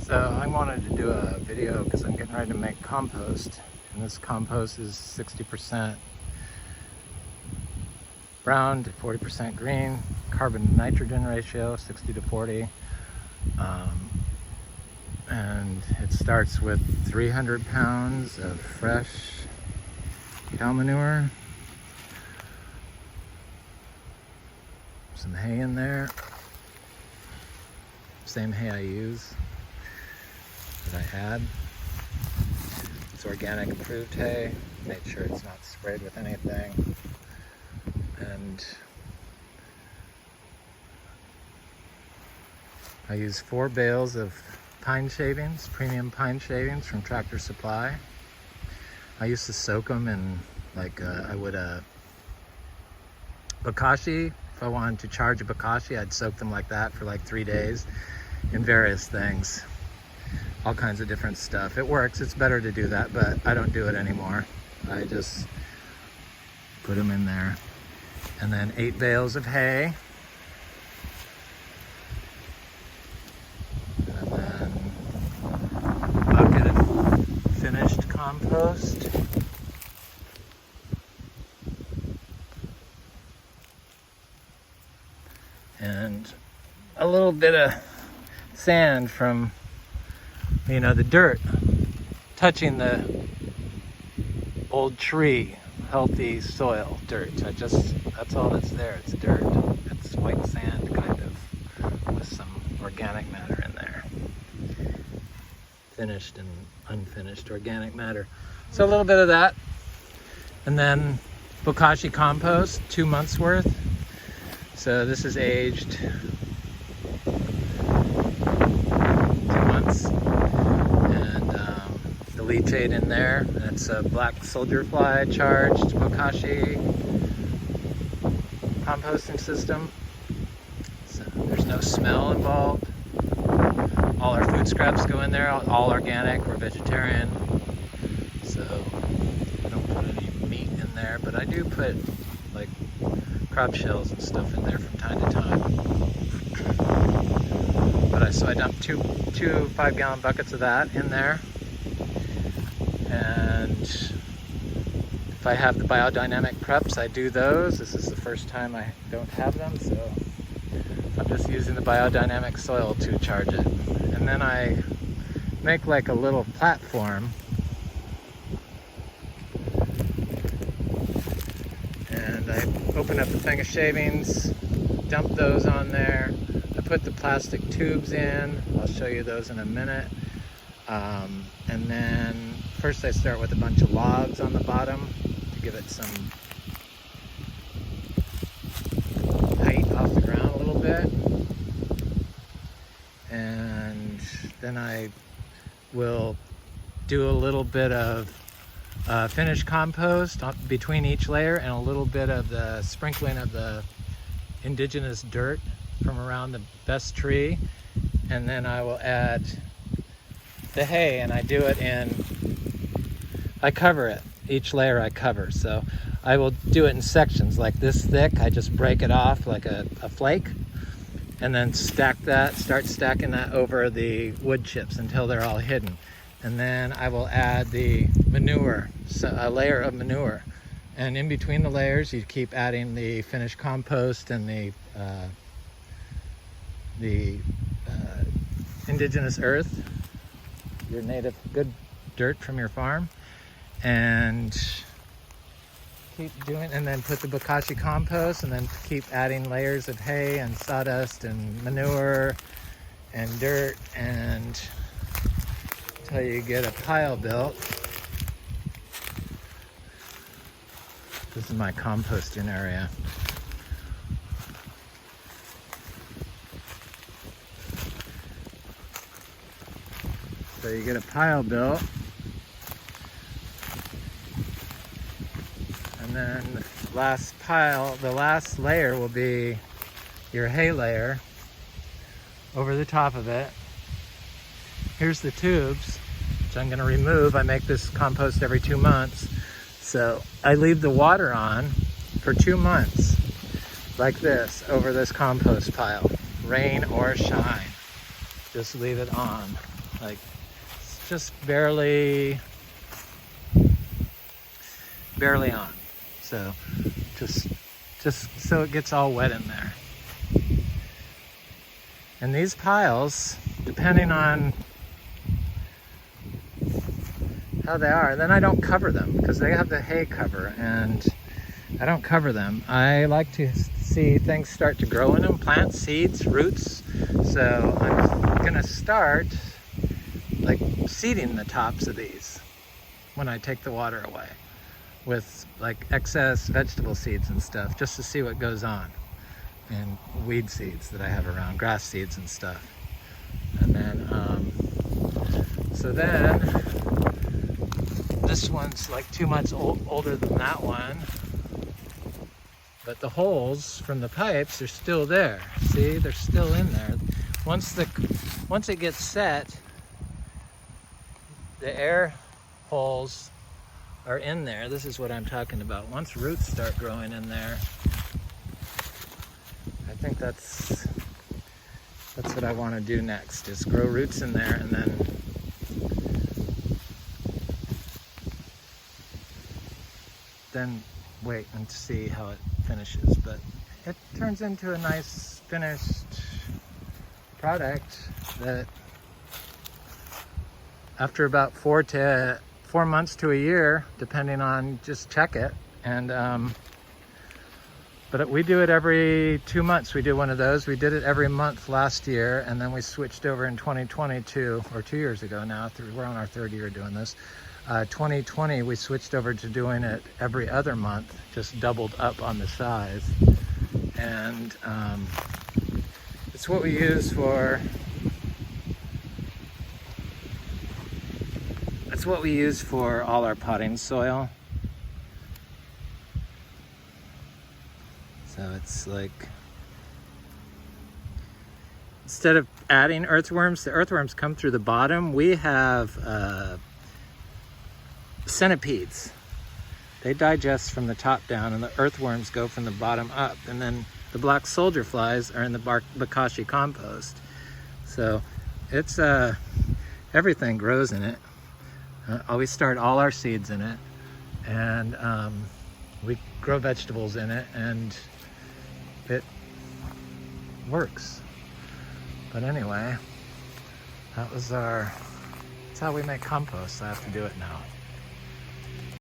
So I wanted to do a video because I'm getting ready to make compost, and this compost is 60% brown to 40% green, carbon to nitrogen ratio 60 to 40, and it starts with 300 pounds of fresh cow manure, some hay in there, same hay I use that I had. It's organic approved hay, made sure it's not sprayed with anything. And I use 4 bales of pine shavings, premium pine shavings from Tractor Supply. I used to soak them in I would bokashi. If I wanted to charge a bokashi, I'd soak them like that for like 3 days in various things. All kinds of different stuff. It works, it's better to do that, but I don't do it anymore. I just put them in there. And then 8 bales of hay. And then a bucket of finished compost. And a little bit of sand from, the dirt touching the old tree, healthy soil, dirt. That's all that's there, it's dirt. It's white sand kind of, with some organic matter in there. Finished and unfinished organic matter. So a little bit of that. And then bokashi compost, 2 months worth. So this is aged 2 months. And the leachate in there. It's a black soldier fly charged bokashi composting system. So there's no smell involved. All our food scraps go in there, all organic. We're vegetarian. So I don't put any meat in there, but I do put like crab shells and stuff in there from time to time. So I dumped two 5-gallon buckets of that in there. And if I have the biodynamic preps, I do those. This is the first time I don't have them, so I'm just using the biodynamic soil to charge it. And then I make like a little platform. And I open up the thing of shavings, dump those on there. I put the plastic tubes in. I'll show you those in a minute. And then first I start with a bunch of logs on the bottom to give it some height off the ground a little bit. And then I will do a little bit of finished compost between each layer, and a little bit of the sprinkling of the indigenous dirt from around the best tree. And then I will add the hay, and I do it I cover it. Each layer I cover. So I will do it in sections like this thick. I just break it off like a flake, and then start stacking that over the wood chips until they're all hidden. And then I will add the manure, so a layer of manure. And in between the layers, you keep adding the finished compost and the indigenous earth, your native good dirt from your farm, and keep doing, and then put the bokashi compost, and then keep adding layers of hay and sawdust and manure and dirt, and until you get a pile built. This is my composting area. So you get a pile built, and then the last layer will be your hay layer over the top of it. Here's the tubes, which I'm going to remove. I make this compost every 2 months. So I leave the water on for 2 months, like this, over this compost pile. Rain or shine, just leave it on. Like, it's just barely on. So just so it gets all wet in there. And these piles, depending on how they are, then I don't cover them because they have the hay cover, and I don't cover them. I like to see things start to grow in them, plants, seeds, roots. So I'm gonna start like seeding the tops of these when I take the water away with like excess vegetable seeds and stuff, just to see what goes on, and weed seeds that I have around, grass seeds and stuff. And then so then this one's like 2 months older than that one, but the holes from the pipes are still there. See, they're still in there. Once it gets set, the air holes are in there. This is what I'm talking about. Once roots start growing in there, I think that's what I want to do next, is grow roots in there, and then wait and see how it finishes. But it turns into a nice finished product that after about 4 months to a year, depending on, just check it. And but we do it every 2 months. We do one of those. We did it every month last year, and then we switched over in 2022, or 2 years ago now. We're on our 3rd year doing this. 2020, we switched over to doing it every other month, just doubled up on the size. And it's what we use for, all our potting soil. So it's like, instead of adding earthworms, the earthworms come through the bottom. We have centipedes. They digest from the top down, and the earthworms go from the bottom up. And then the black soldier flies are in the bokashi compost. So it's everything grows in it. We start all our seeds in it, and we grow vegetables in it, and it works. But anyway, that's how we make compost. I have to do it now.